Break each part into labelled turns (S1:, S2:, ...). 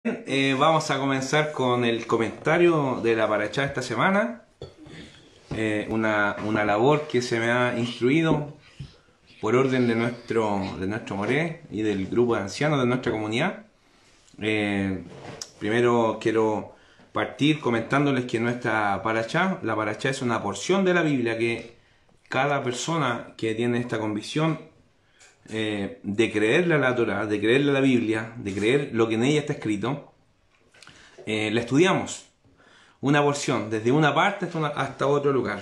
S1: Vamos a comenzar con el comentario de la paracha esta semana. Una labor que se me ha instruido por orden de nuestro moré y del grupo de ancianos de nuestra comunidad. Primero quiero partir comentándoles que la paracha es una porción de la Biblia que cada persona que tiene esta convicción de creerle a la Torá, de creerle a la Biblia, de creer lo que en ella está escrito, la estudiamos. Una porción, desde una parte hasta otro lugar.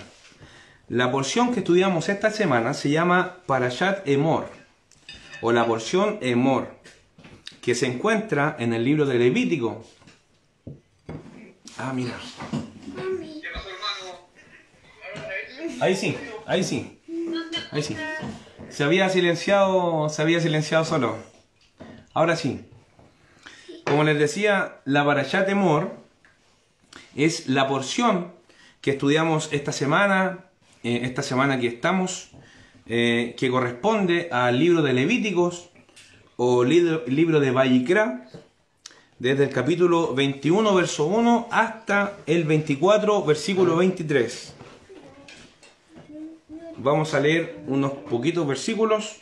S1: La porción que estudiamos esta semana se llama Parashat Emor, o la porción Emor, que se encuentra en el libro de Levítico. Ah, mira. Ahí sí. Se había silenciado solo. Ahora sí. Como les decía, la Parashat Emor es la porción que estudiamos esta semana que estamos, que corresponde al libro de Levíticos o libro de Vayikra, desde el capítulo 21, verso 1 hasta el 24, versículo 23. Vamos a leer unos poquitos versículos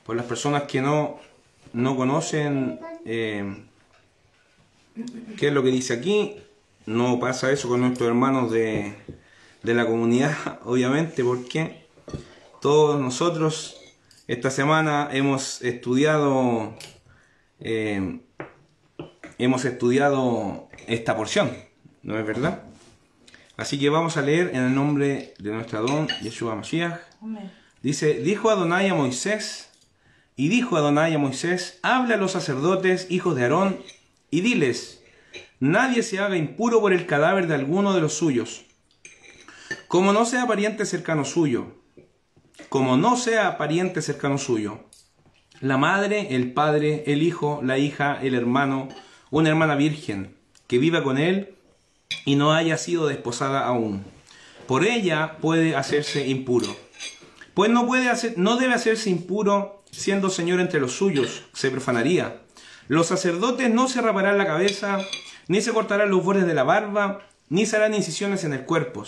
S1: por las personas que no conocen qué es lo que dice aquí. No pasa eso con nuestros hermanos de la comunidad, obviamente, porque todos nosotros esta semana hemos estudiado esta porción, ¿no es verdad? Así que vamos a leer en el nombre de nuestro Adón, Yeshua Mashiach. Amén. Dice, dijo Adonai a Moisés, habla a los sacerdotes, hijos de Aarón, y diles, nadie se haga impuro por el cadáver de alguno de los suyos, como no sea pariente cercano suyo, la madre, el padre, el hijo, la hija, el hermano, una hermana virgen, que viva con él y no haya sido desposada aún. Por ella puede hacerse impuro. Pues no debe hacerse impuro siendo señor entre los suyos, se profanaría. Los sacerdotes no se raparán la cabeza, ni se cortarán los bordes de la barba, ni se harán incisiones en el cuerpo.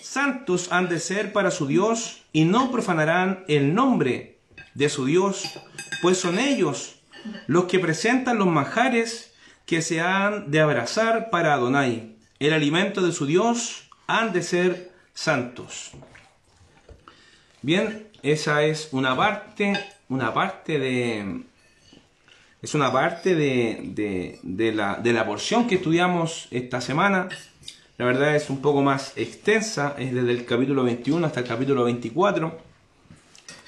S1: Santos han de ser para su Dios, y no profanarán el nombre de su Dios, pues son ellos los que presentan los manjares que se han de abrazar para Adonai. El alimento de su Dios han de ser santos. Bien, esa es una parte de la porción que estudiamos esta semana. La verdad es un poco más extensa, es desde el capítulo 21 hasta el capítulo 24.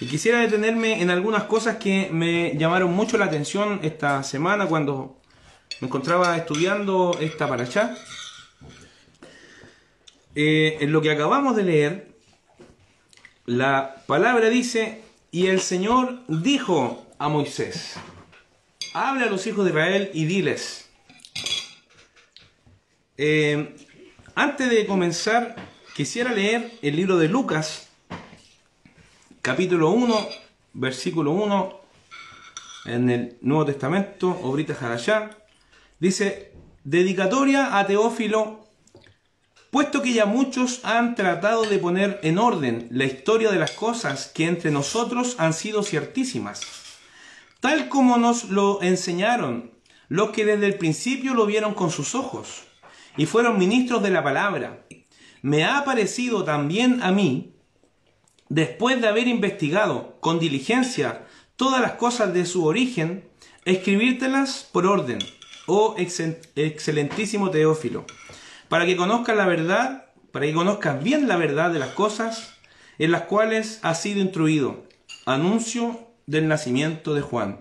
S1: Y quisiera detenerme en algunas cosas que me llamaron mucho la atención esta semana cuando me encontraba estudiando esta parashá. En lo que acabamos de leer, la palabra dice, y el Señor dijo a Moisés, habla a los hijos de Israel y diles. Antes de comenzar, quisiera leer el libro de Lucas, capítulo 1, versículo 1, en el Nuevo Testamento, Obrita Jarashá. Dice, dedicatoria a Teófilo, puesto que ya muchos han tratado de poner en orden la historia de las cosas que entre nosotros han sido ciertísimas, tal como nos lo enseñaron los que desde el principio lo vieron con sus ojos y fueron ministros de la palabra. Me ha parecido también a mí, después de haber investigado con diligencia todas las cosas de su origen, escribírtelas por orden, oh excelentísimo Teófilo, para que conozcas bien la verdad de las cosas en las cuales has sido instruido. Anuncio del nacimiento de Juan.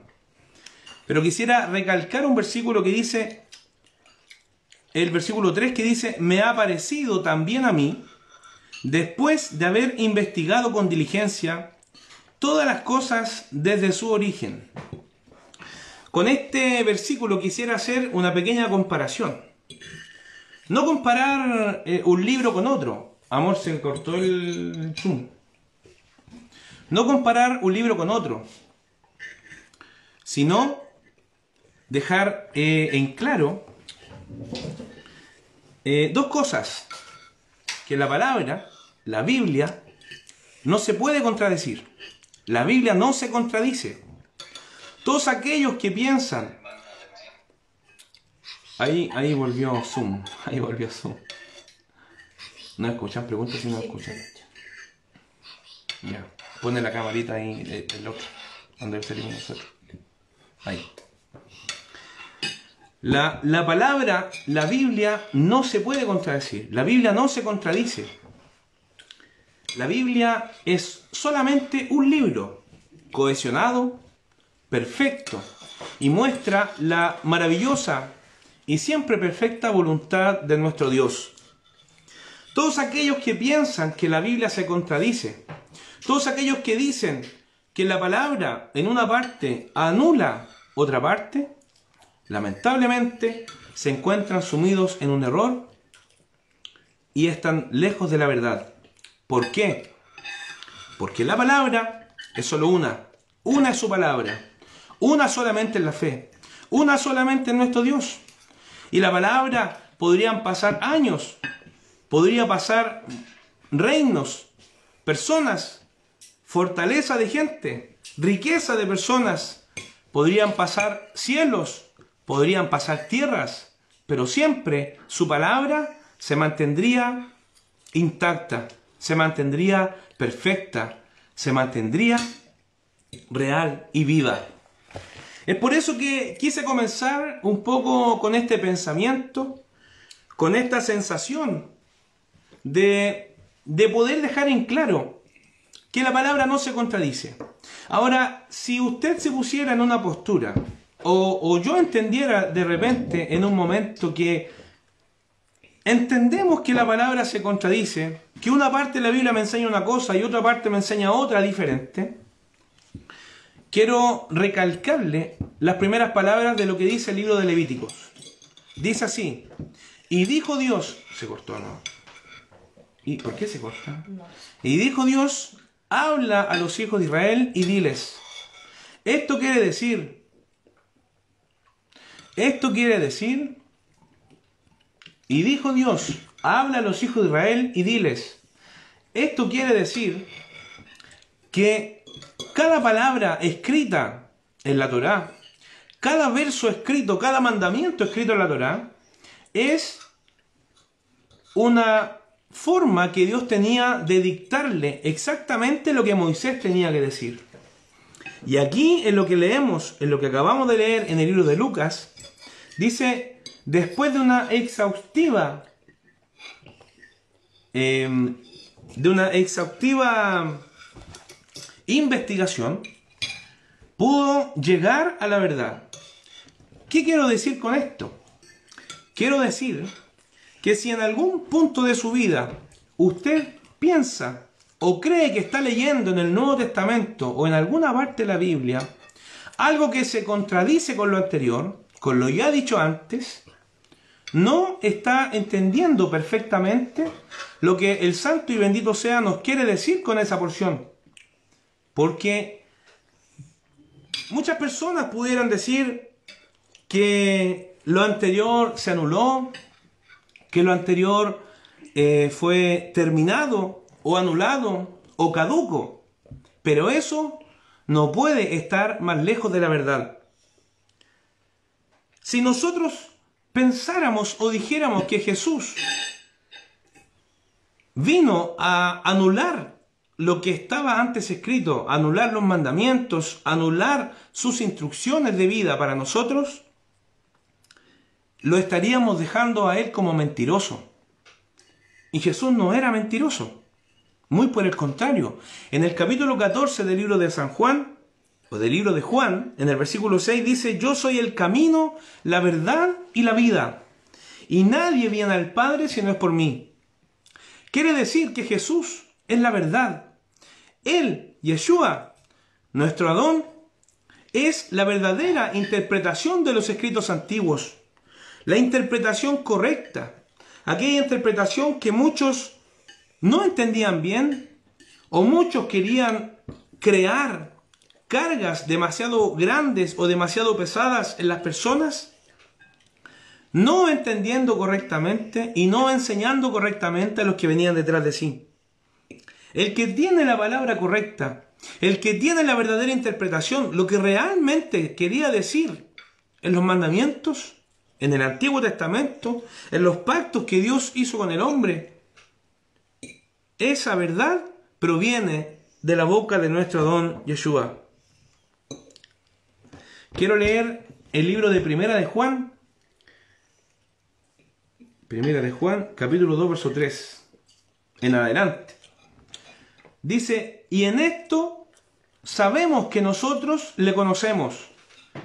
S1: Pero quisiera recalcar un versículo que dice, el versículo 3, que dice, me ha parecido también a mí, después de haber investigado con diligencia todas las cosas desde su origen. Con este versículo quisiera hacer una pequeña comparación. No comparar un libro con otro. Amor, se cortó el zoom. No comparar un libro con otro, sino dejar en claro dos cosas. Que la palabra, la Biblia, no se puede contradecir. La Biblia no se contradice. Todos aquellos que piensan... Ahí volvió Zoom. Ahí volvió Zoom. ¿No escuchan? Pregunta si no escuchan. Ya. Pone la camarita ahí, el otro. Donde salimos nosotros. Ahí. La palabra, la Biblia, no se puede contradecir. La Biblia no se contradice. La Biblia es solamente un libro cohesionado, perfecto, y muestra la maravillosa y siempre perfecta voluntad de nuestro Dios. Todos aquellos que piensan que la Biblia se contradice, todos aquellos que dicen que la palabra en una parte anula otra parte, lamentablemente se encuentran sumidos en un error y están lejos de la verdad. ¿Por qué? Porque la palabra es solo una. Una es su palabra. Una solamente en la fe. Una solamente en nuestro Dios. Y la palabra podrían pasar años. Podría pasar reinos, personas, fortaleza de gente, riqueza de personas. Podrían pasar cielos, podrían pasar tierras. Pero siempre su palabra se mantendría intacta. Se mantendría perfecta, se mantendría real y viva. Es por eso que quise comenzar un poco con este pensamiento, con esta sensación de poder dejar en claro que la palabra no se contradice. Ahora, si usted se pusiera en una postura, o yo entendiera de repente en un momento que entendemos que la palabra se contradice, que una parte de la Biblia me enseña una cosa y otra parte me enseña otra diferente, quiero recalcarle las primeras palabras de lo que dice el libro de Levíticos. Dice así: y dijo Dios... Se cortó, ¿no? ¿Y por qué se corta? No. Y dijo Dios: habla a los hijos de Israel y diles. Esto quiere decir... Y dijo Dios: habla a los hijos de Israel y diles. Esto quiere decir que cada palabra escrita en la Torá, cada verso escrito, cada mandamiento escrito en la Torá, es una forma que Dios tenía de dictarle exactamente lo que Moisés tenía que decir. Y aquí, en lo que leemos, en lo que acabamos de leer en el libro de Lucas, dice: después de una exhaustiva investigación, pudo llegar a la verdad. ¿Qué quiero decir con esto? Quiero decir que si en algún punto de su vida usted piensa o cree que está leyendo en el Nuevo Testamento o en alguna parte de la Biblia algo que se contradice con lo anterior, con lo ya dicho antes, no está entendiendo perfectamente lo que el santo y bendito sea nos quiere decir con esa porción. Porque muchas personas pudieran decir que lo anterior se anuló, que lo anterior fue terminado o anulado o caduco, pero eso no puede estar más lejos de la verdad. Si nosotros pensáramos o dijéramos que Jesús vino a anular lo que estaba antes escrito, anular los mandamientos, anular sus instrucciones de vida para nosotros, lo estaríamos dejando a Él como mentiroso. Y Jesús no era mentiroso. Muy por el contrario. En el capítulo 14 del libro de San Juan, o del libro de Juan, en el versículo 6 dice: yo soy el camino, la verdad y la vida, y nadie viene al Padre si no es por mí. Quiere decir que Jesús es la verdad. Él, Yeshua, nuestro Adón, es la verdadera interpretación de los escritos antiguos. La interpretación correcta. Aquella interpretación que muchos no entendían bien, o muchos querían crear cargas demasiado grandes o demasiado pesadas en las personas, no entendiendo correctamente y no enseñando correctamente a los que venían detrás de sí. El que tiene la palabra correcta, el que tiene la verdadera interpretación, lo que realmente quería decir en los mandamientos, en el Antiguo Testamento, en los pactos que Dios hizo con el hombre, esa verdad proviene de la boca de nuestro don Yeshua. Quiero leer el libro de Primera de Juan, capítulo 2, verso 3, en adelante. Dice, y en esto sabemos que nosotros le conocemos,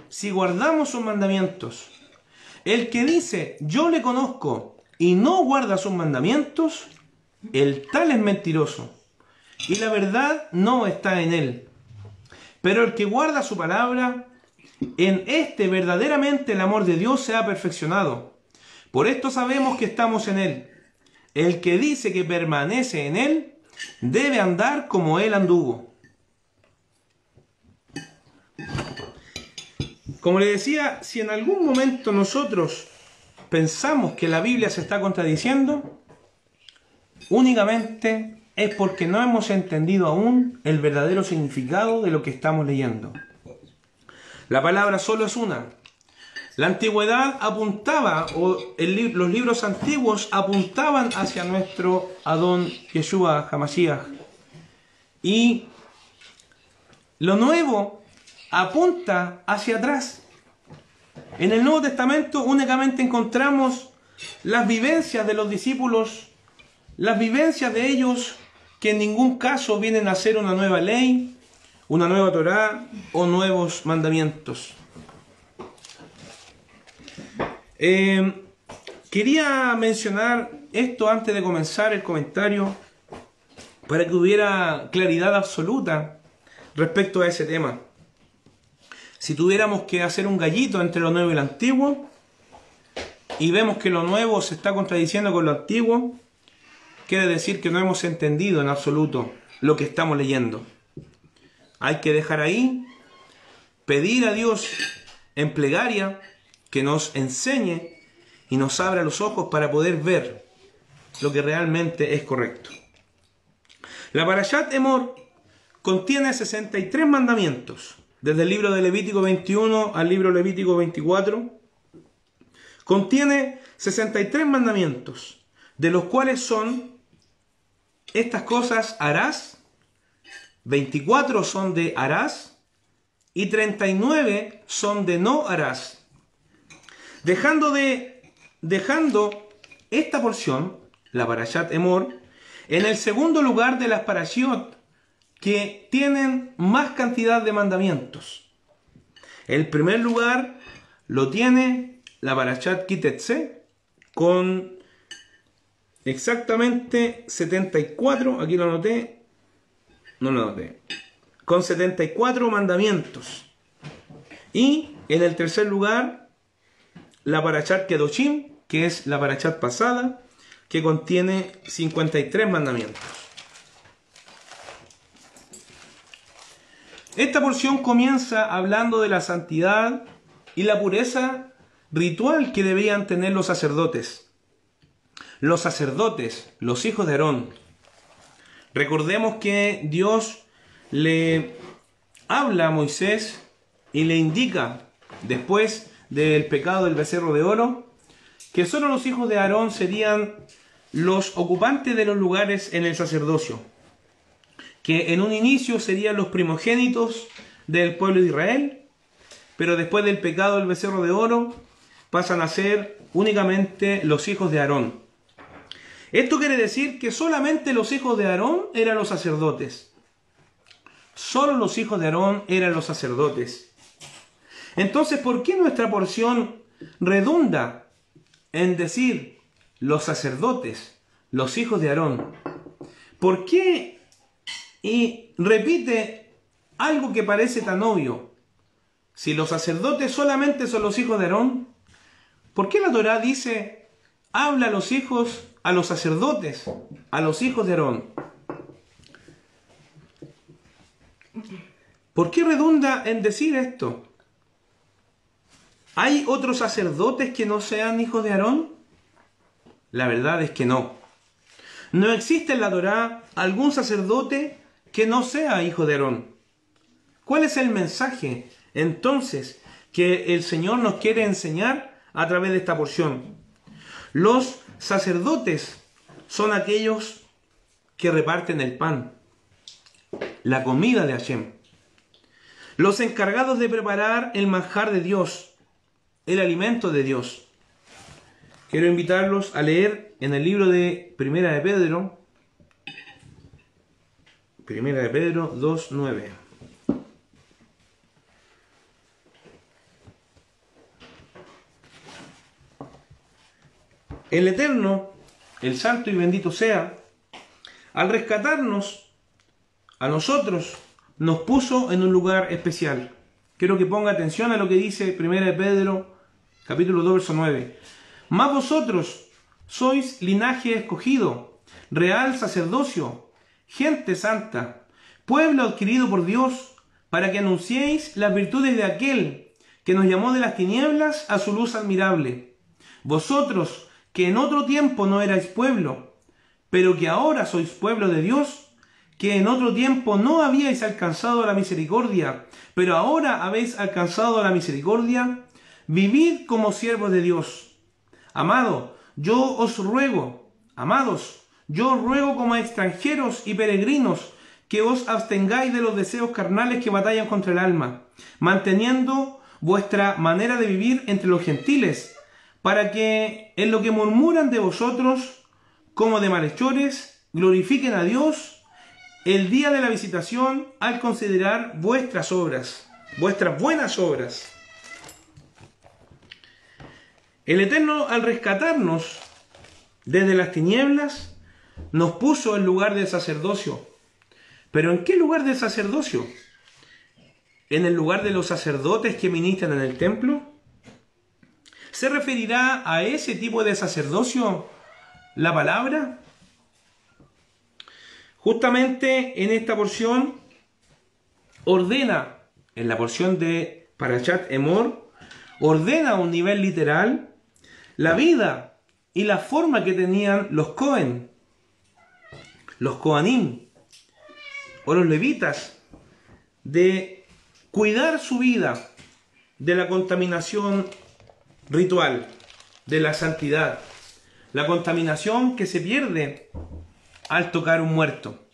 S1: si guardamos sus mandamientos. El que dice, yo le conozco, y no guarda sus mandamientos, el tal es mentiroso, y la verdad no está en él. Pero el que guarda su palabra, en este verdaderamente el amor de Dios se ha perfeccionado. Por esto sabemos que estamos en él. El que dice que permanece en él, debe andar como él anduvo. Como le decía, si en algún momento nosotros pensamos que la Biblia se está contradiciendo, únicamente es porque no hemos entendido aún el verdadero significado de lo que estamos leyendo. La palabra solo es una. La antigüedad apuntaba, los libros antiguos apuntaban hacia nuestro Adón Yeshua HaMashiach. Y lo nuevo apunta hacia atrás. En el Nuevo Testamento únicamente encontramos las vivencias de los discípulos, las vivencias de ellos que en ningún caso vienen a ser una nueva ley, una nueva Torá o nuevos mandamientos. Quería mencionar esto antes de comenzar el comentario para que hubiera claridad absoluta respecto a ese tema. Si tuviéramos que hacer un gallito entre lo nuevo y lo antiguo y vemos que lo nuevo se está contradiciendo con lo antiguo, quiere decir que no hemos entendido en absoluto lo que estamos leyendo. Hay que dejar ahí, pedir a Dios en plegaria que nos enseñe y nos abra los ojos para poder ver lo que realmente es correcto. La Parashat Emor contiene 63 mandamientos, desde el libro de Levítico 21 al libro Levítico 24. Contiene 63 mandamientos, de los cuales son estas cosas harás, 24 son de harás y 39 son de no harás. Dejando esta porción, la Parashat Emor, en el segundo lugar de las Parashiot que tienen más cantidad de mandamientos. El primer lugar lo tiene la Parashat Kitetse con exactamente 74, aquí lo anoté, no lo anoté, con 74 mandamientos. Y en el tercer lugar, la Parashat Kedoshim, que es la Parashat pasada, que contiene 53 mandamientos. Esta porción comienza hablando de la santidad y la pureza ritual que debían tener los sacerdotes. Los sacerdotes, los hijos de Aarón. Recordemos que Dios le habla a Moisés y le indica, después del pecado del becerro de oro, que solo los hijos de Aarón serían los ocupantes de los lugares en el sacerdocio, que en un inicio serían los primogénitos del pueblo de Israel, pero después del pecado del becerro de oro pasan a ser únicamente los hijos de Aarón. Esto quiere decir que solamente los hijos de Aarón eran los sacerdotes. Solo los hijos de Aarón eran los sacerdotes. Entonces, ¿por qué nuestra porción redunda en decir los sacerdotes, los hijos de Aarón? ¿Por qué y repite algo que parece tan obvio? Si los sacerdotes solamente son los hijos de Aarón, ¿por qué la Torá dice, habla a los hijos, a los sacerdotes, a los hijos de Aarón? ¿Por qué redunda en decir esto? ¿Hay otros sacerdotes que no sean hijos de Aarón? La verdad es que no. No existe en la Torá algún sacerdote que no sea hijo de Aarón. ¿Cuál es el mensaje, entonces, que el Señor nos quiere enseñar a través de esta porción? Los sacerdotes son aquellos que reparten el pan, la comida de Hashem. Los encargados de preparar el manjar de Dios, el alimento de Dios. Quiero invitarlos a leer en el libro de Primera de Pedro 2:9. El Eterno, el Santo y bendito sea, al rescatarnos a nosotros, nos puso en un lugar especial. Quiero que ponga atención a lo que dice Primera de Pedro, capítulo 2, verso 9. Mas vosotros sois linaje escogido, real sacerdocio, gente santa, pueblo adquirido por Dios, para que anunciéis las virtudes de aquel que nos llamó de las tinieblas a su luz admirable. Vosotros, que en otro tiempo no erais pueblo, pero que ahora sois pueblo de Dios, que en otro tiempo no habíais alcanzado la misericordia, pero ahora habéis alcanzado la misericordia, vivid como siervos de Dios. Amados, yo os ruego como a extranjeros y peregrinos, que os abstengáis de los deseos carnales que batallan contra el alma, manteniendo vuestra manera de vivir entre los gentiles, para que en lo que murmuran de vosotros, como de malhechores, glorifiquen a Dios el día de la visitación al considerar vuestras obras, vuestras buenas obras. El Eterno, al rescatarnos desde las tinieblas, nos puso en lugar del sacerdocio. ¿Pero en qué lugar del sacerdocio? ¿En el lugar de los sacerdotes que ministran en el templo? ¿Se referirá a ese tipo de sacerdocio la palabra? Justamente en esta porción ordena, en la porción de Parashat Emor, ordena a un nivel literal la vida y la forma que tenían los Cohen, los Coanim o los levitas, de cuidar su vida de la contaminación ritual, de la santidad, la contaminación que se pierde al tocar un muerto.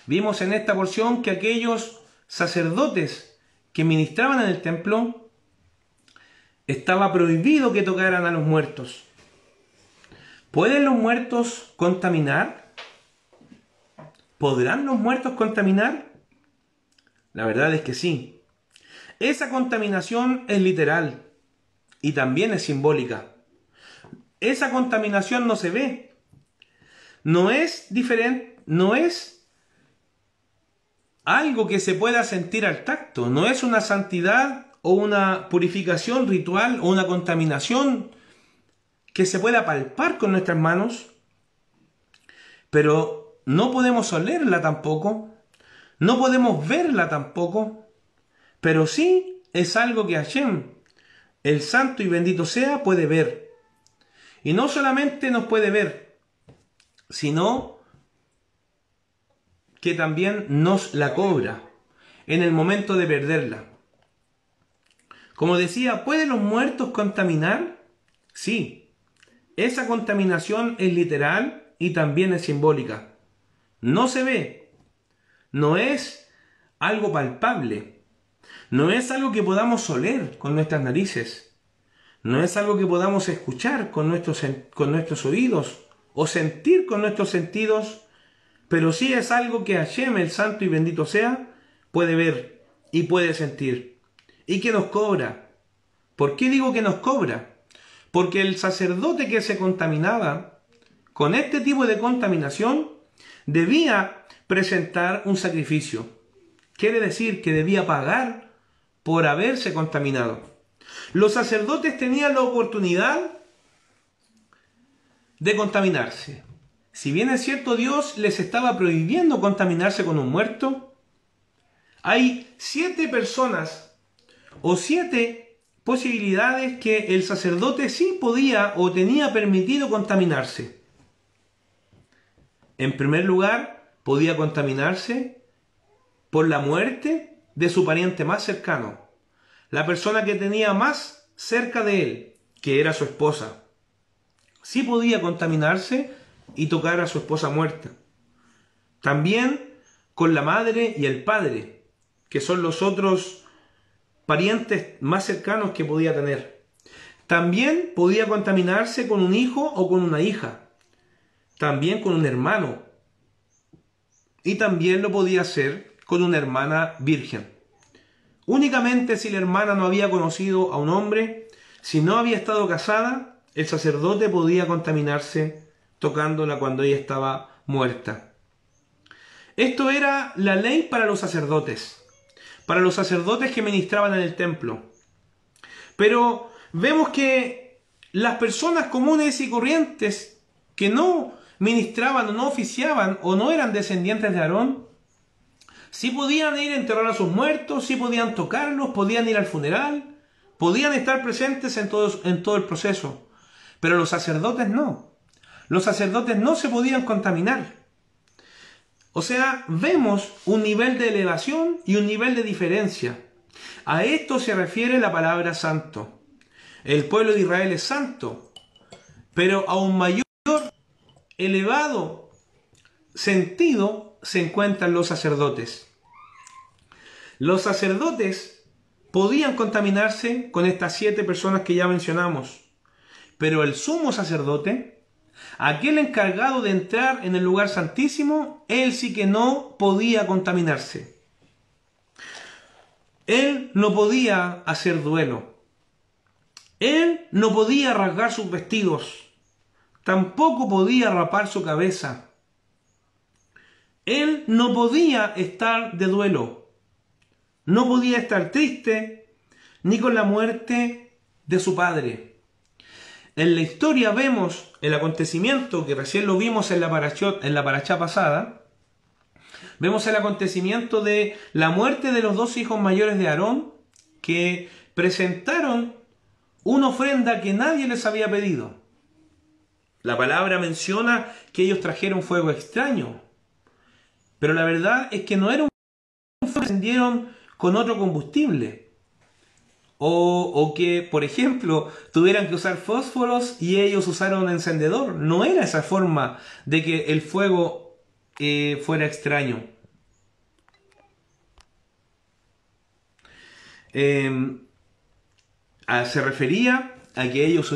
S1: Vimos en esta porción que aquellos sacerdotes que ministraban en el templo, estaba prohibido que tocaran a los muertos. ¿Pueden los muertos contaminar? ¿Podrán los muertos contaminar? La verdad es que sí. Esa contaminación es literal y también es simbólica. Esa contaminación no se ve. No es diferente, no es algo que se pueda sentir al tacto. No es una santidad o una purificación ritual o una contaminación que se pueda palpar con nuestras manos. Pero no podemos olerla tampoco. No podemos verla tampoco. Pero sí es algo que Hashem, el santo y bendito sea, puede ver. Y no solamente nos puede ver, sino que también nos la cobra en el momento de perderla. Como decía, ¿pueden los muertos contaminar? Sí, esa contaminación es literal y también es simbólica. No se ve, no es algo palpable, no es algo que podamos oler con nuestras narices, no es algo que podamos escuchar con nuestros oídos o sentir con nuestros sentidos, pero sí es algo que Hashem, el santo y bendito sea, puede ver y puede sentir y que nos cobra. ¿Por qué digo que nos cobra? Porque el sacerdote que se contaminaba con este tipo de contaminación debía presentar un sacrificio. Quiere decir que debía pagar por haberse contaminado. Los sacerdotes tenían la oportunidad de contaminarse. Si bien es cierto, Dios les estaba prohibiendo contaminarse con un muerto, Hay 7 personas o 7 posibilidades que el sacerdote sí podía o tenía permitido contaminarse. En primer lugar, podía contaminarse por la muerte de su pariente más cercano, la persona que tenía más cerca de él, que era su esposa. Sí podía contaminarse y tocar a su esposa muerta. También con la madre y el padre, que son los otros parientes más cercanos que podía tener. También podía contaminarse con un hijo o con una hija. También con un hermano. Y también lo podía hacer con una hermana virgen. Únicamente si la hermana no había conocido a un hombre, si no había estado casada, el sacerdote podía contaminarse tocándola cuando ella estaba muerta. Esto era la ley para los sacerdotes que ministraban en el templo. Pero vemos que las personas comunes y corrientes que no ministraban o no oficiaban o no eran descendientes de Aarón, sí podían ir a enterrar a sus muertos, sí podían tocarlos, podían ir al funeral, podían estar presentes en todo el proceso. Pero los sacerdotes no. Los sacerdotes no se podían contaminar. O sea, vemos un nivel de elevación y un nivel de diferencia. A esto se refiere la palabra santo. El pueblo de Israel es santo, pero a un mayor elevado sentido se encuentran los sacerdotes. Los sacerdotes podían contaminarse con estas 7 personas que ya mencionamos, pero el sumo sacerdote, aquel encargado de entrar en el lugar santísimo, él sí que no podía contaminarse. Él no podía hacer duelo. Él no podía rasgar sus vestidos. Tampoco podía rapar su cabeza. Él no podía estar de duelo. No podía estar triste ni con la muerte de su padre. En la historia vemos el acontecimiento que recién lo vimos en la parashá pasada. Vemos el acontecimiento de la muerte de los 2 hijos mayores de Aarón, que presentaron una ofrenda que nadie les había pedido. La palabra menciona que ellos trajeron fuego extraño, pero la verdad es que no era un fuego que encendieron con otro combustible. O que, por ejemplo, tuvieran que usar fósforos y ellos usaron un encendedor. No era esa forma de que el fuego fuera extraño. Se refería a que ellos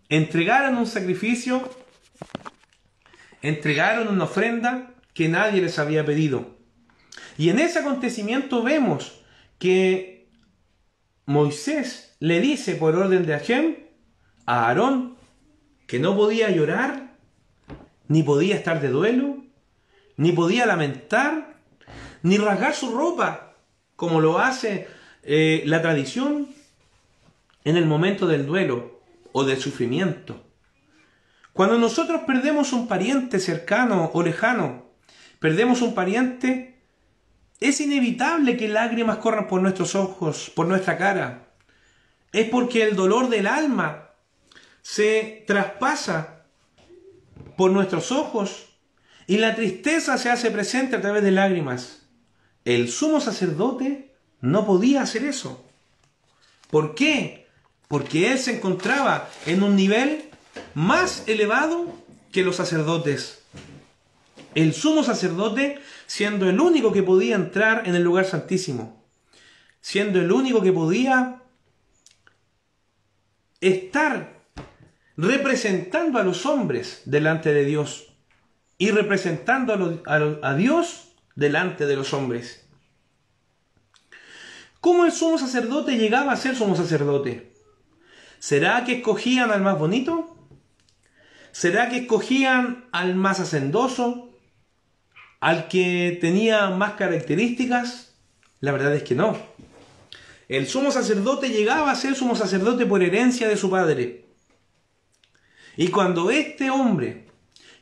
S1: entregaron un sacrificio, entregaron una ofrenda que nadie les había pedido. Y en ese acontecimiento vemos que Moisés le dice por orden de Hashem a Aarón que no podía llorar, ni podía estar de duelo, ni podía lamentar, ni rasgar su ropa, como lo hace la tradición en el momento del duelo o del sufrimiento. Cuando nosotros perdemos un pariente cercano o lejano, perdemos un pariente, es inevitable que lágrimas corran por nuestros ojos, por nuestra cara. Es porque el dolor del alma se traspasa por nuestros ojos y la tristeza se hace presente a través de lágrimas. El sumo sacerdote no podía hacer eso. ¿Por qué? Porque él se encontraba en un nivel más elevado que los sacerdotes. El sumo sacerdote, siendo el único que podía entrar en el lugar santísimo, siendo el único que podía estar representando a los hombres delante de Dios y representando a Dios delante de los hombres. ¿Cómo el sumo sacerdote llegaba a ser sumo sacerdote? ¿Será que escogían al más bonito? ¿Será que escogían al más hacendoso? ¿Al que tenía más características? La verdad es que no. El sumo sacerdote llegaba a ser sumo sacerdote por herencia de su padre. Y cuando este hombre,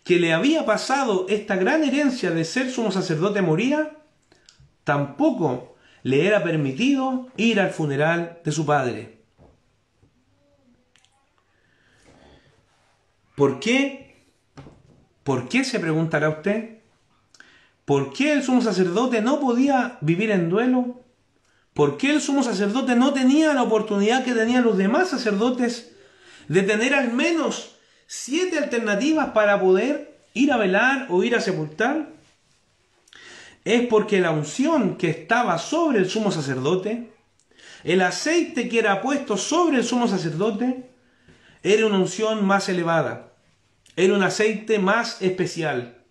S1: que le había pasado esta gran herencia de ser sumo sacerdote, moría, tampoco le era permitido ir al funeral de su padre. ¿Por qué? ¿Por qué, se preguntará usted? ¿Por qué el sumo sacerdote no podía vivir en duelo? ¿Por qué el sumo sacerdote no tenía la oportunidad que tenían los demás sacerdotes de tener al menos 7 alternativas para poder ir a velar o ir a sepultar? Es porque la unción que estaba sobre el sumo sacerdote, el aceite que era puesto sobre el sumo sacerdote, era una unción más elevada, era un aceite más especial.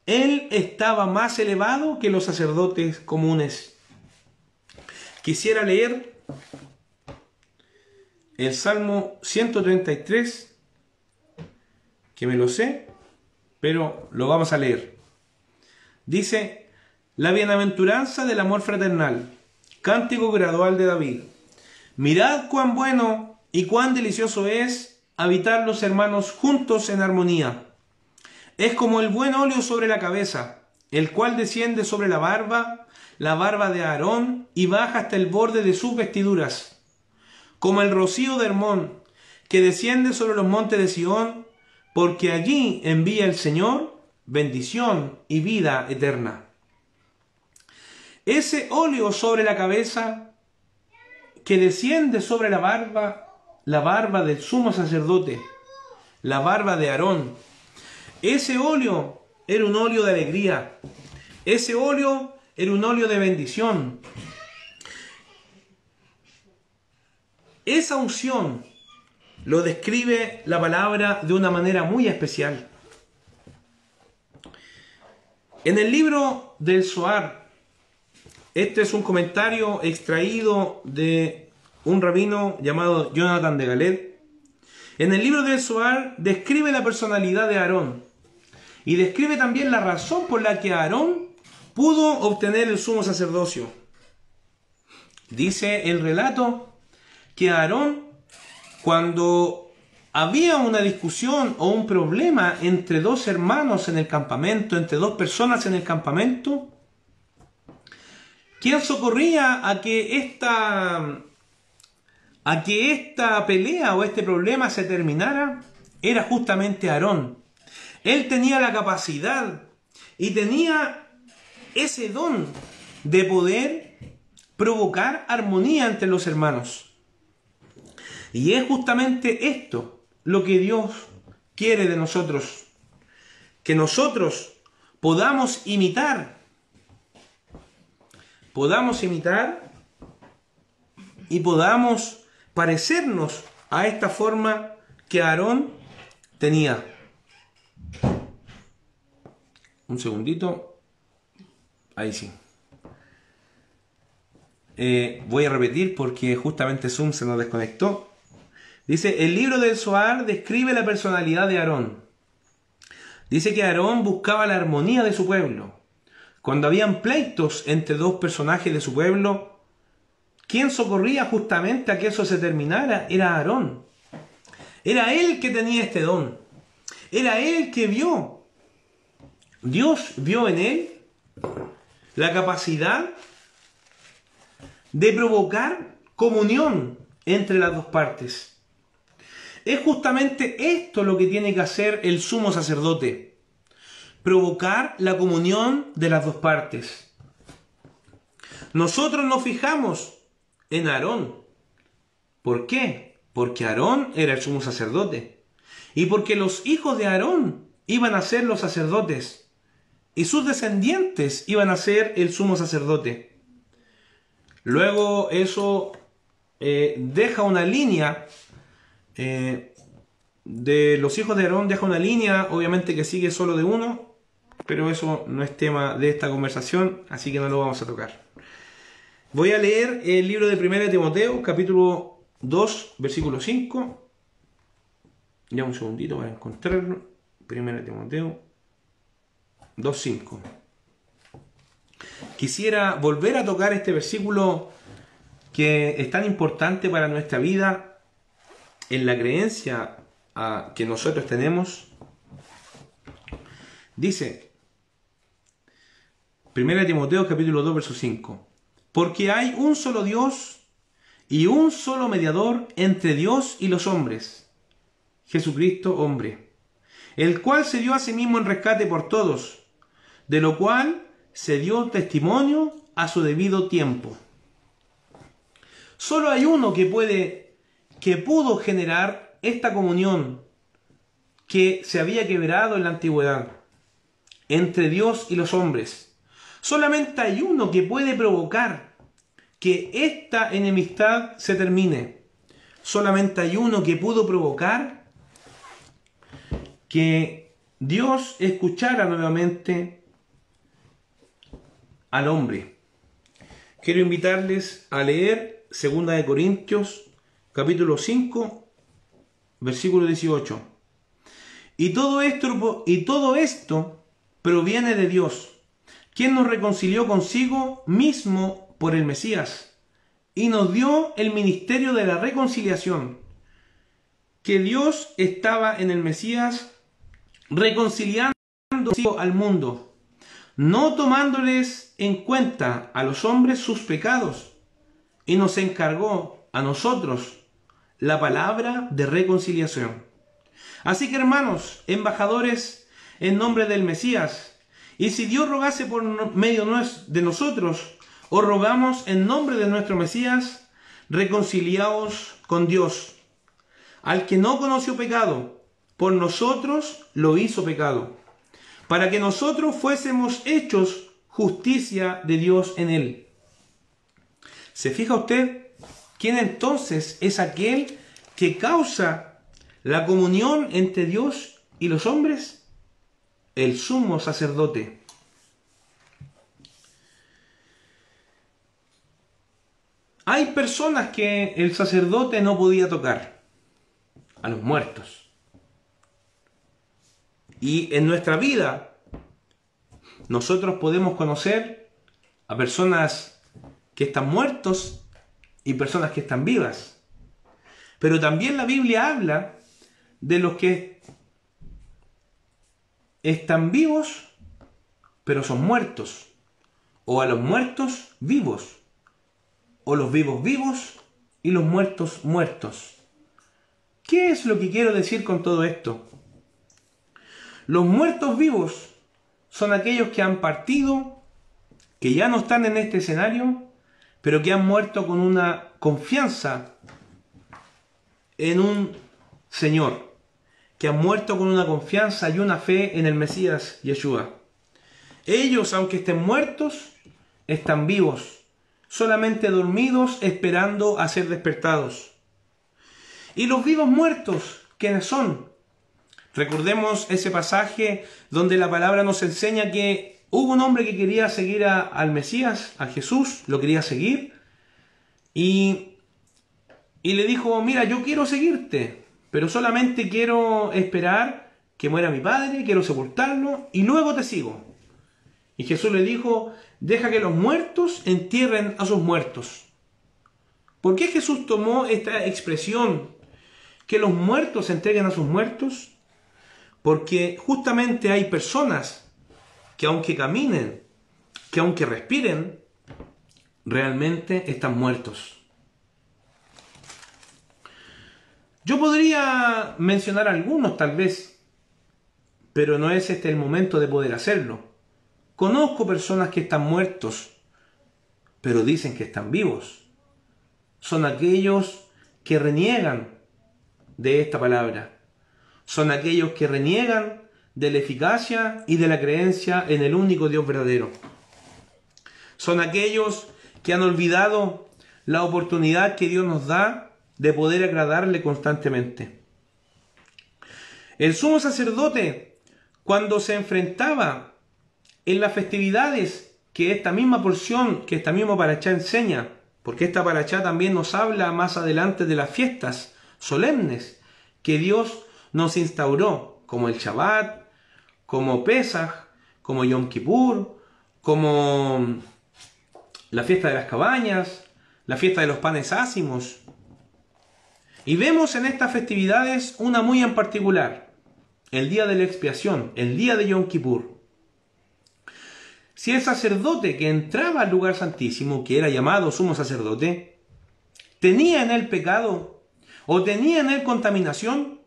S1: Él estaba más elevado que los sacerdotes comunes. Quisiera leer el Salmo 133, que me lo sé, pero lo vamos a leer. Dice: la bienaventuranza del amor fraternal, cántico gradual de David. Mirad cuán bueno y cuán delicioso es habitar los hermanos juntos en armonía. Es como el buen óleo sobre la cabeza, el cual desciende sobre la barba de Aarón, y baja hasta el borde de sus vestiduras. Como el rocío de Hermón, que desciende sobre los montes de Sión, porque allí envía el Señor bendición y vida eterna. Ese óleo sobre la cabeza que desciende sobre la barba del sumo sacerdote, la barba de Aarón, ese óleo era un óleo de alegría, ese óleo era un óleo de bendición. Esa unción lo describe la palabra de una manera muy especial. En el libro del Zohar, este es un comentario extraído de un rabino llamado Jonathan de Galed. En el libro del Zohar describe la personalidad de Aarón y describe también la razón por la que Aarón pudo obtener el sumo sacerdocio. Dice el relato que Aarón, cuando había una discusión o un problema entre dos hermanos en el campamento, entre dos personas en el campamento, quien socorría a que esta pelea o este problema se terminara era justamente Aarón. Él tenía la capacidad y tenía ese don de poder provocar armonía entre los hermanos. Y es justamente esto lo que Dios quiere de nosotros, que nosotros podamos imitar y podamos parecernos a esta forma que Aarón tenía. Un segundito. Ahí sí. Voy a repetir porque justamente Zoom se nos desconectó. Dice: el libro del Zohar describe la personalidad de Aarón. Dice que Aarón buscaba la armonía de su pueblo. Cuando habían pleitos entre dos personajes de su pueblo, quien socorría justamente a que eso se terminara era Aarón. Era él que tenía este don. Era él que vio. Dios vio en él la capacidad de provocar comunión entre las dos partes. Es justamente esto lo que tiene que hacer el sumo sacerdote: provocar la comunión de las dos partes. Nosotros nos fijamos en Aarón. ¿Por qué? Porque Aarón era el sumo sacerdote y porque los hijos de Aarón iban a ser los sacerdotes y sus descendientes iban a ser el sumo sacerdote. Luego eso deja una línea de los hijos de Aarón, deja una línea obviamente que sigue solo de uno, pero eso no es tema de esta conversación, así que no lo vamos a tocar. Voy a leer el libro de 1 Timoteo, capítulo 2, versículo 5. Ya un segundito para encontrarlo. 1 Timoteo 2, 5. Quisiera volver a tocar este versículo que es tan importante para nuestra vida, en la creencia que nosotros tenemos. Dice: 1 Timoteo capítulo 2, verso 5. Porque hay un solo Dios y un solo mediador entre Dios y los hombres, Jesucristo hombre, el cual se dio a sí mismo en rescate por todos, de lo cual se dio testimonio a su debido tiempo. Solo hay uno que pudo generar esta comunión que se había quebrado en la antigüedad entre Dios y los hombres. Solamente hay uno que puede provocar que esta enemistad se termine. Solamente hay uno que pudo provocar que Dios escuchara nuevamente al hombre. Quiero invitarles a leer 2 Corintios capítulo 5, versículo 18. Y todo esto proviene de Dios, quien nos reconcilió consigo mismo por el Mesías, y nos dio el ministerio de la reconciliación, que Dios estaba en el Mesías reconciliando al mundo, no tomándoles en cuenta a los hombres sus pecados, y nos encargó a nosotros la palabra de reconciliación. Así que, hermanos, embajadores en nombre del Mesías, y si Dios rogase por medio de nosotros, os rogamos en nombre de nuestro Mesías, reconciliaos con Dios. Al que no conoció pecado, por nosotros lo hizo pecado, para que nosotros fuésemos hechos justicia de Dios en él. ¿Se fija usted quién entonces es aquel que causa la comunión entre Dios y los hombres? El sumo sacerdote. Hay personas que el sacerdote no podía tocar, a los muertos. Y en nuestra vida nosotros podemos conocer a personas que están muertos y personas que están vivas. Pero también la Biblia habla de los que están vivos pero son muertos, o a los muertos vivos, o los vivos vivos y los muertos muertos. ¿Qué es lo que quiero decir con todo esto? Los muertos vivos son aquellos que han partido, que ya no están en este escenario, pero que han muerto con una confianza en un Señor, que han muerto con una confianza y una fe en el Mesías Yeshua. Ellos, aunque estén muertos, están vivos, solamente dormidos, esperando a ser despertados. ¿Y los vivos muertos, quiénes son? Recordemos ese pasaje donde la palabra nos enseña que hubo un hombre que quería seguir al Mesías, a Jesús, lo quería seguir, y le dijo: mira, yo quiero seguirte, pero solamente quiero esperar que muera mi padre, quiero sepultarlo, y luego te sigo. Y Jesús le dijo: deja que los muertos entierren a sus muertos. ¿Por qué Jesús tomó esta expresión, que los muertos entreguen a sus muertos? Porque justamente hay personas que aunque caminen, que aunque respiren, realmente están muertos. Yo podría mencionar algunos tal vez, pero no es este el momento de poder hacerlo. Conozco personas que están muertos, pero dicen que están vivos. Son aquellos que reniegan de esta palabra. Son aquellos que reniegan de la eficacia y de la creencia en el único Dios verdadero. Son aquellos que han olvidado la oportunidad que Dios nos da de poder agradarle constantemente. El sumo sacerdote, cuando se enfrentaba en las festividades que esta misma porción, que esta misma parachá enseña, porque esta parachá también nos habla más adelante de las fiestas solemnes que Dios nos instauró, como el Shabbat, como Pesaj, como Yom Kippur, como la fiesta de las cabañas, la fiesta de los panes ácimos. Y vemos en estas festividades una muy en particular, el día de la expiación, el día de Yom Kippur. si el sacerdote que entraba al lugar santísimo, que era llamado sumo sacerdote, tenía en él pecado o tenía en él contaminación,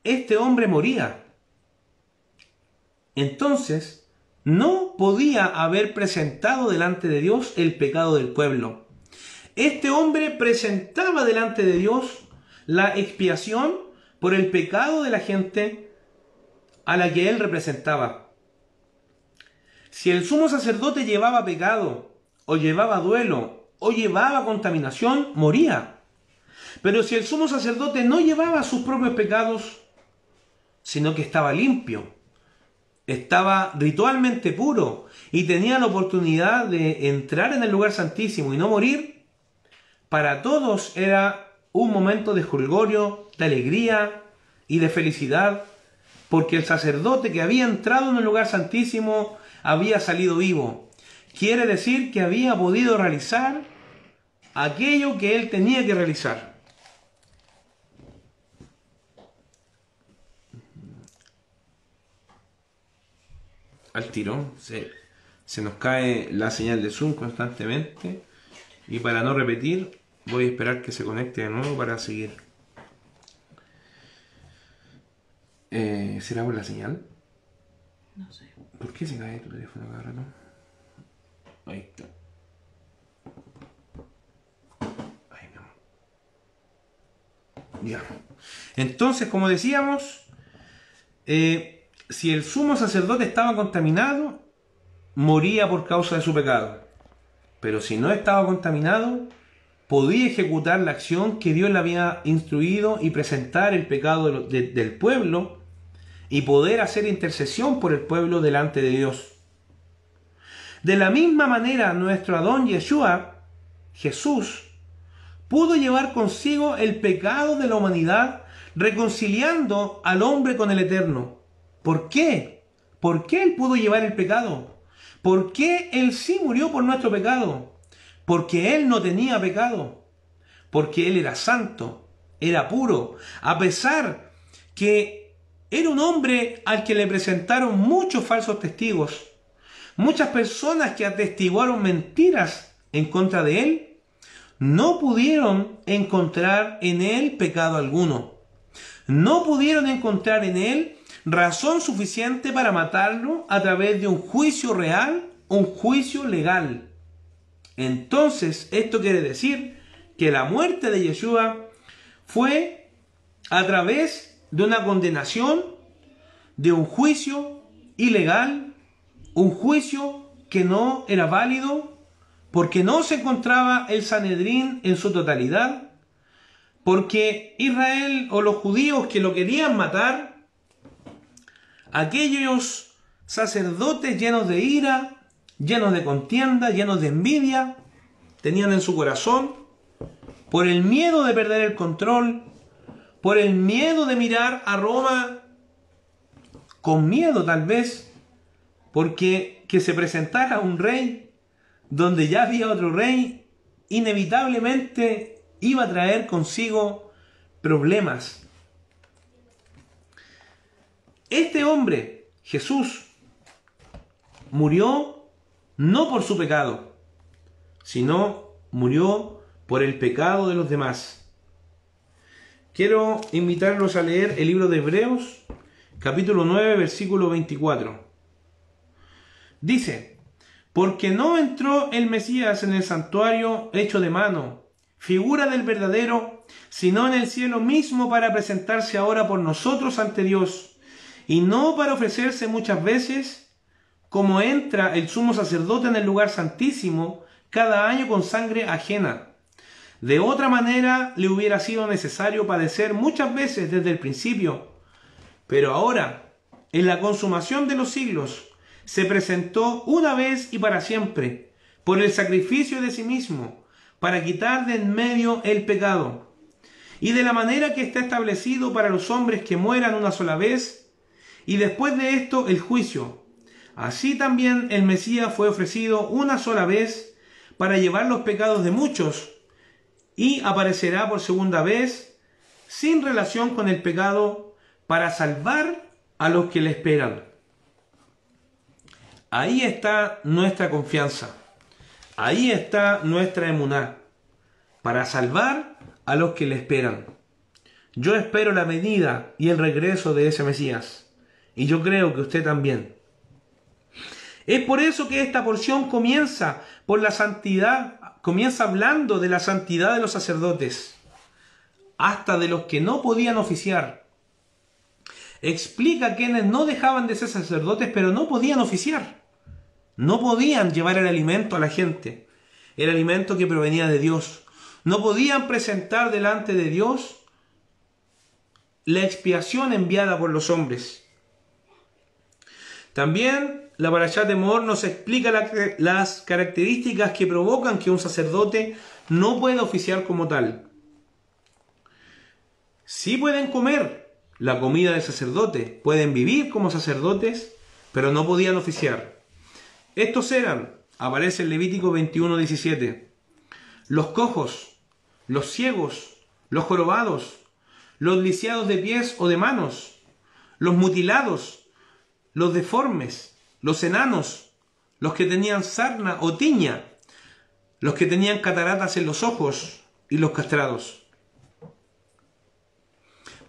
S1: este hombre moría. Entonces, no podía haber presentado delante de Dios el pecado del pueblo. Este hombre presentaba delante de Dios la expiación por el pecado de la gente a la que él representaba. Si el sumo sacerdote llevaba pecado, o llevaba duelo, o llevaba contaminación, moría. Pero si el sumo sacerdote no llevaba sus propios pecados, sino que estaba limpio, estaba ritualmente puro y tenía la oportunidad de entrar en el lugar santísimo y no morir, para todos era un momento de jolgorio, de alegría y de felicidad, porque el sacerdote que había entrado en el lugar santísimo había salido vivo. Quiere decir que había podido realizar aquello que él tenía que realizar. Al tiro se nos cae la señal de Zoom constantemente, y para no repetir voy a esperar que se conecte de nuevo para seguir. ¿Será por la señal?
S2: No sé.
S1: ¿Por qué se cae tu teléfono cada rato? Ahí está. Ahí no. Ya. Entonces, como decíamos, si el sumo sacerdote estaba contaminado, moría por causa de su pecado. Pero si no estaba contaminado, podía ejecutar la acción que Dios le había instruido y presentar el pecado del pueblo y poder hacer intercesión por el pueblo delante de Dios. De la misma manera, nuestro Adón Yeshua, Jesús, pudo llevar consigo el pecado de la humanidad, reconciliando al hombre con el Eterno. ¿Por qué? ¿Por qué Él pudo llevar el pecado? ¿Por qué Él sí murió por nuestro pecado? Porque Él no tenía pecado. Porque Él era santo, era puro, a pesar que era un hombre al que le presentaron muchos falsos testigos, muchas personas que atestiguaron mentiras en contra de Él, no pudieron encontrar en Él pecado alguno. No pudieron encontrar en Él razón suficiente para matarlo a través de un juicio real, un juicio legal. Entonces, esto quiere decir que la muerte de Yeshua fue a través de una condenación, de un juicio ilegal, un juicio que no era válido, porque no se encontraba el Sanedrín en su totalidad, porque Israel o los judíos que lo querían matar, aquellos sacerdotes llenos de ira, llenos de contienda, llenos de envidia, tenían en su corazón, por el miedo de perder el control, por el miedo de mirar a Roma con miedo tal vez, porque que se presentara un rey donde ya había otro rey, inevitablemente iba a traer consigo problemas. Este hombre, Jesús, murió no por su pecado, sino murió por el pecado de los demás. Quiero invitarlos a leer el libro de Hebreos, capítulo 9, versículo 24. Dice: porque no entró el Mesías en el santuario hecho de mano, figura del verdadero, sino en el cielo mismo, para presentarse ahora por nosotros ante Dios, y no para ofrecerse muchas veces, como entra el sumo sacerdote en el lugar santísimo cada año con sangre ajena. De otra manera le hubiera sido necesario padecer muchas veces desde el principio. Pero ahora, en la consumación de los siglos, se presentó una vez y para siempre, por el sacrificio de sí mismo, para quitar de en medio el pecado. Y de la manera que está establecido para los hombres que mueran una sola vez, y después de esto el juicio. Así también el Mesías fue ofrecido una sola vez para llevar los pecados de muchos, y aparecerá por segunda vez, sin relación con el pecado, para salvar a los que le esperan. Ahí está nuestra confianza. Ahí está nuestra emuná. Para salvar a los que le esperan. Yo espero la venida y el regreso de ese Mesías. Y yo creo que usted también. Es por eso que esta porción comienza por la santidad, comienza hablando de la santidad de los sacerdotes, hasta de los que no podían oficiar. Explica quienes no dejaban de ser sacerdotes, pero no podían oficiar. No podían llevar el alimento a la gente, el alimento que provenía de Dios. No podían presentar delante de Dios la expiación enviada por los hombres. También la Parashá de Emor nos explica las características que provocan que un sacerdote no pueda oficiar como tal. Sí pueden comer la comida del sacerdote, pueden vivir como sacerdotes, pero no podían oficiar. Estos eran, aparece en Levítico 21:17, los cojos, los ciegos, los jorobados, los lisiados de pies o de manos, los mutilados, los deformes, los enanos, los que tenían sarna o tiña, los que tenían cataratas en los ojos y los castrados.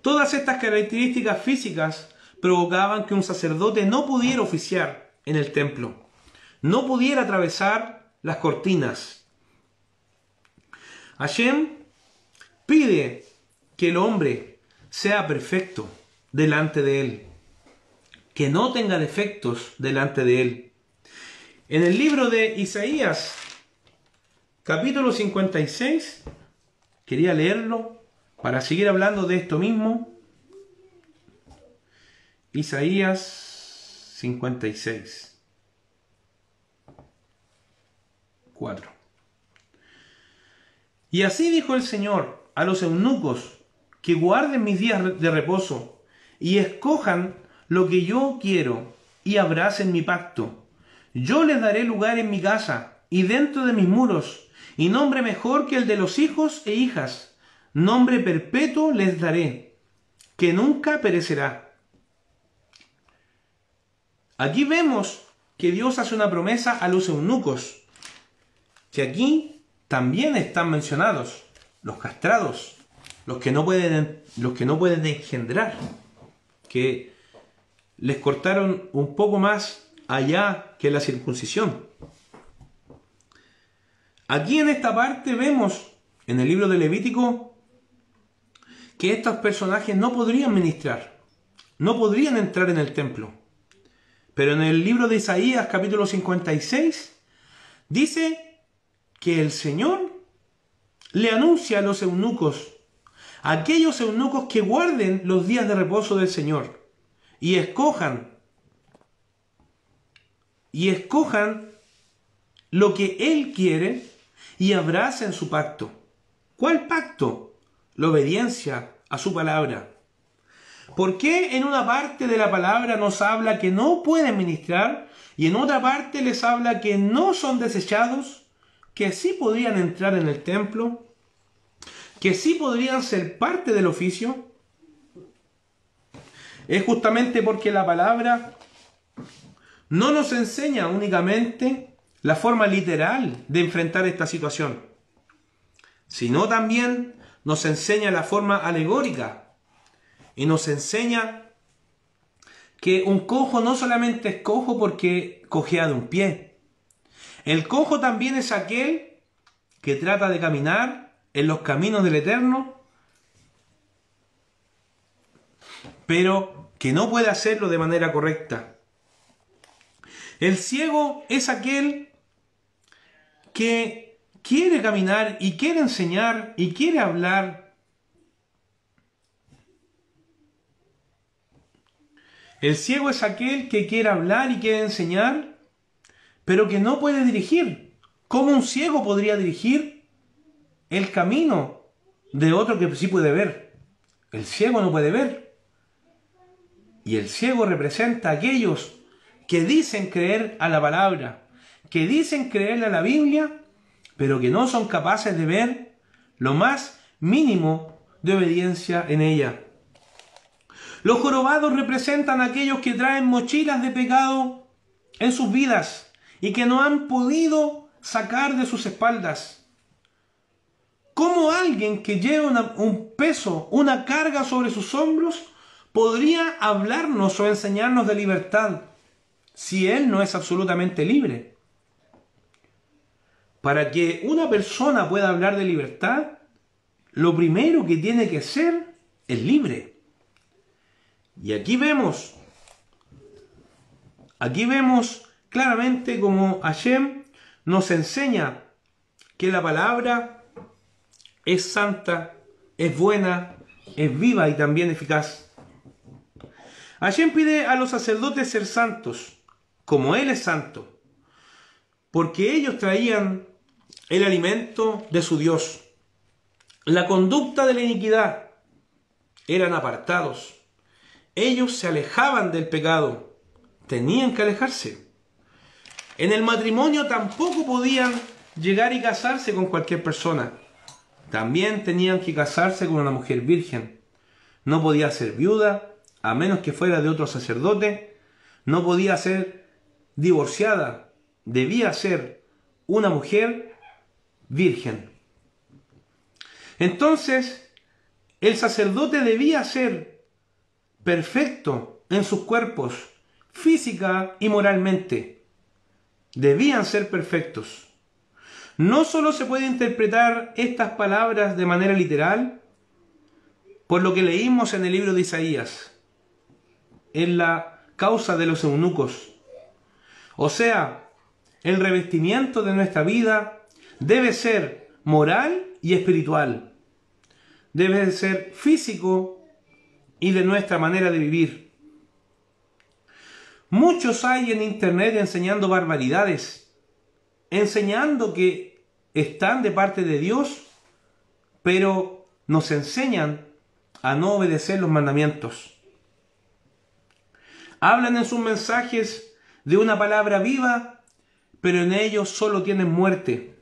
S1: Todas estas características físicas provocaban que un sacerdote no pudiera oficiar en el templo, no pudiera atravesar las cortinas. Hashem pide que el hombre sea perfecto delante de él, que no tenga defectos delante de él. En el libro de Isaías, capítulo 56, quería leerlo para seguir hablando de esto mismo. Isaías 56, 4. Y así dijo el Señor a los eunucos, que guarden mis días de reposo y escojan lo que yo quiero y abracen mi pacto. Yo les daré lugar en mi casa y dentro de mis muros, y nombre mejor que el de los hijos e hijas. Nombre perpetuo les daré, que nunca perecerá. Aquí vemos que Dios hace una promesa a los eunucos, que aquí también están mencionados, los castrados, los que no pueden engendrar, que les cortaron un poco más allá que la circuncisión. Aquí en esta parte vemos, en el libro de Levítico, que estos personajes no podrían ministrar, no podrían entrar en el templo. Pero en el libro de Isaías, capítulo 56, dice que el Señor le anuncia a los eunucos, a aquellos eunucos que guarden los días de reposo del Señor y escojan lo que Él quiere y abracen su pacto. ¿Cuál pacto? La obediencia a su palabra. ¿Por qué en una parte de la palabra nos habla que no pueden ministrar y en otra parte les habla que no son desechados, que sí podrían entrar en el templo, que sí podrían ser parte del oficio? Es justamente porque la palabra no nos enseña únicamente la forma literal de enfrentar esta situación, sino también nos enseña la forma alegórica y nos enseña que un cojo no solamente es cojo porque cojea de un pie. El cojo también es aquel que trata de caminar en los caminos del Eterno, pero que no puede hacerlo de manera correcta. El ciego es aquel que quiere caminar y quiere enseñar y quiere hablar. El ciego es aquel que quiere hablar y quiere enseñar, pero que no puede dirigir. ¿Cómo un ciego podría dirigir el camino de otro que sí puede ver? El ciego no puede ver. Y el ciego representa a aquellos que dicen creer a la palabra, que dicen creerle a la Biblia, pero que no son capaces de ver lo más mínimo de obediencia en ella. Los jorobados representan a aquellos que traen mochilas de pecado en sus vidas y que no han podido sacar de sus espaldas. ¿Cómo alguien que lleva un peso, una carga sobre sus hombros, podría hablarnos o enseñarnos de libertad si él no es absolutamente libre? Para que una persona pueda hablar de libertad, lo primero que tiene que ser es libre. Y aquí vemos claramente como Hashem nos enseña que la palabra es santa, es buena, es viva y también eficaz. Hashem pide a los sacerdotes ser santos, como Él es santo, porque ellos traían el alimento de su Dios. La conducta de la iniquidad, eran apartados. Ellos se alejaban del pecado, tenían que alejarse. En el matrimonio tampoco podían llegar y casarse con cualquier persona. También tenían que casarse con una mujer virgen. No podía ser viuda, a menos que fuera de otro sacerdote. No podía ser divorciada. Debía ser una mujer virgen. Entonces, el sacerdote debía ser perfecto en sus cuerpos, física y moralmente. Debían ser perfectos. No solo se puede interpretar estas palabras de manera literal, por lo que leímos en el libro de Isaías, en la causa de los eunucos. O sea, el revestimiento de nuestra vida debe ser moral y espiritual. Debe ser físico y de nuestra manera de vivir. Muchos hay en internet enseñando barbaridades, enseñando que están de parte de Dios, pero nos enseñan a no obedecer los mandamientos. Hablan en sus mensajes de una palabra viva, pero en ellos solo tienen muerte.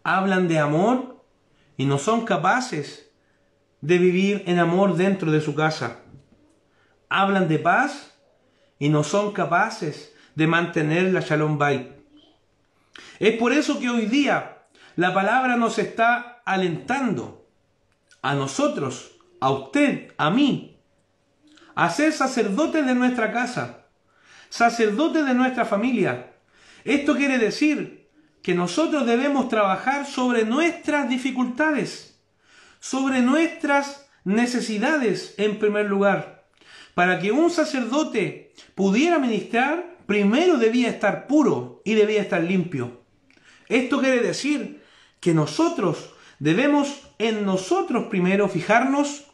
S1: Hablan de amor y no son capaces de vivir en amor dentro de su casa. Hablan de paz y no son capaces de mantener la Shalom Bayit. Es por eso que hoy día la palabra nos está alentando a nosotros, a usted, a mí, a ser sacerdotes de nuestra casa, sacerdotes de nuestra familia. Esto quiere decir que nosotros debemos trabajar sobre nuestras dificultades, sobre nuestras necesidades en primer lugar. Para que un sacerdote pudiera ministrar, primero debía estar puro y debía estar limpio. Esto quiere decir que nosotros debemos en nosotros primero fijarnos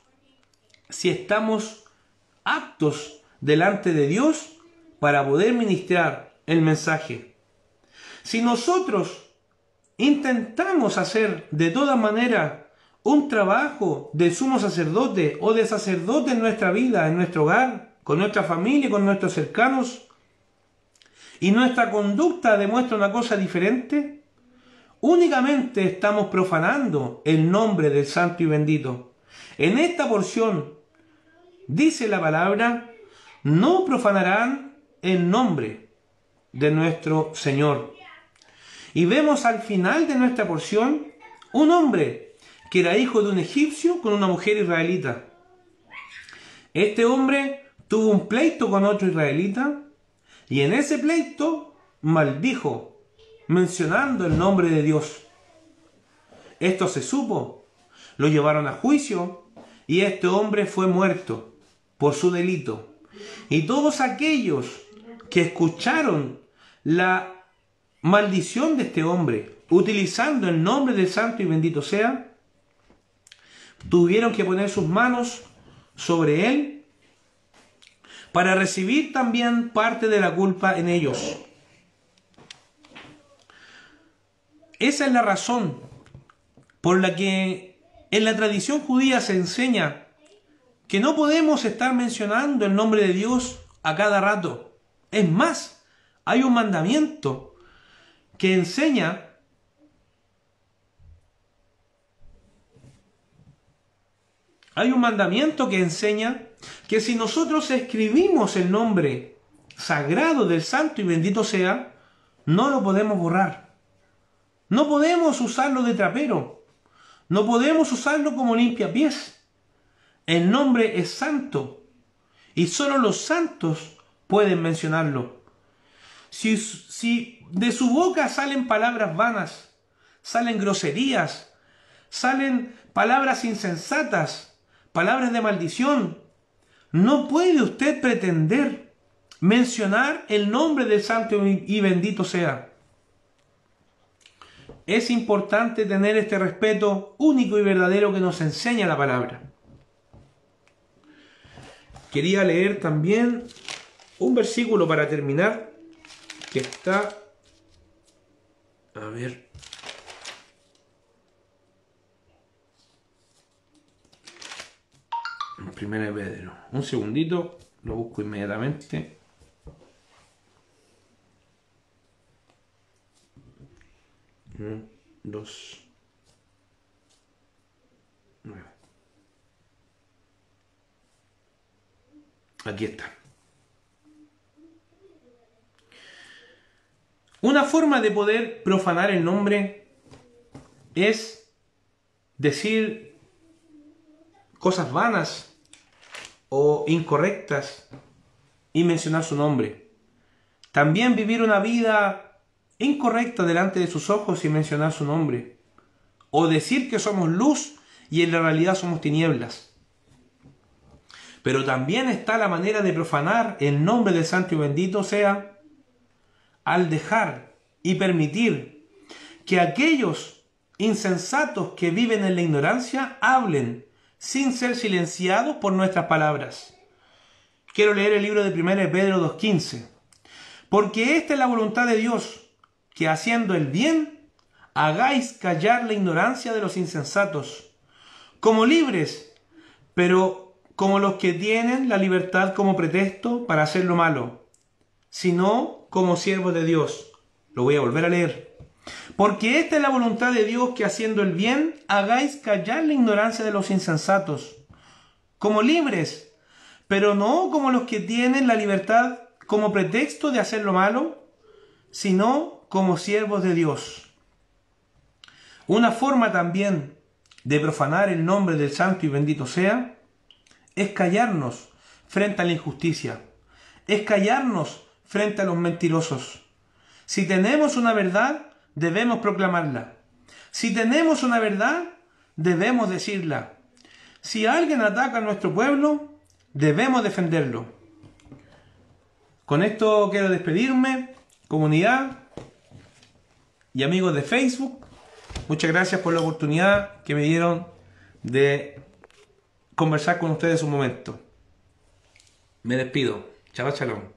S1: si estamos aptos delante de Dios para poder ministrar el mensaje. Si nosotros intentamos hacer de toda manera un trabajo de sumo sacerdote o de sacerdote en nuestra vida, en nuestro hogar, con nuestra familia, con nuestros cercanos, y nuestra conducta demuestra una cosa diferente, únicamente estamos profanando el nombre del Santo y Bendito. En esta porción dice la palabra: no profanarán el nombre de nuestro Señor. Y vemos al final de nuestra porción un hombre que era hijo de un egipcio con una mujer israelita. Este hombre tuvo un pleito con otro israelita y en ese pleito maldijo, mencionando el nombre de Dios. Esto se supo, lo llevaron a juicio y este hombre fue muerto por su delito. Y todos aquellos que escucharon la maldición de este hombre, utilizando el nombre del Santo y Bendito sea, tuvieron que poner sus manos sobre él para recibir también parte de la culpa en ellos. Esa es la razón por la que en la tradición judía se enseña que no podemos estar mencionando el nombre de Dios a cada rato. Es más, hay un mandamiento que enseña que si nosotros escribimos el nombre sagrado del santo y bendito sea, no lo podemos borrar. No podemos usarlo de trapero. No podemos usarlo como limpiapiés. El nombre es santo y solo los santos pueden mencionarlo. Si de su boca salen palabras vanas, salen groserías, salen palabras insensatas, palabras de maldición, no puede usted pretender mencionar el nombre del santo y bendito sea. Es importante tener este respeto único y verdadero que nos enseña la palabra. Quería leer también un versículo para terminar, que está, a ver, en 1 Pedro. Un segundito, lo busco inmediatamente. Dos. 9. Aquí está. Una forma de poder profanar el nombre es decir cosas vanas o incorrectas y mencionar su nombre. También vivir una vida incorrecta delante de sus ojos y mencionar su nombre. O decir que somos luz y en la realidad somos tinieblas. Pero también está la manera de profanar el nombre del santo y bendito sea al dejar y permitir que aquellos insensatos que viven en la ignorancia hablen sin ser silenciados por nuestras palabras. Quiero leer el libro de 1 Pedro 2:15. Porque esta es la voluntad de Dios, que haciendo el bien, hagáis callar la ignorancia de los insensatos, como libres, pero como los que tienen la libertad como pretexto para hacer lo malo, sino como siervos de Dios. Lo voy a volver a leer. Porque esta es la voluntad de Dios, que haciendo el bien, hagáis callar la ignorancia de los insensatos, como libres, pero no como los que tienen la libertad como pretexto de hacer lo malo, sino como siervos de Dios. Una forma también de profanar el nombre del santo y bendito sea, es callarnos frente a la injusticia, es callarnos frente a los mentirosos. Si tenemos una verdad, debemos proclamarla. Si tenemos una verdad, debemos decirla. Si alguien ataca a nuestro pueblo, debemos defenderlo. Con esto quiero despedirme, comunidad y amigos de Facebook. Muchas gracias por la oportunidad que me dieron de conversar con ustedes un momento. Me despido. Chao, shalom.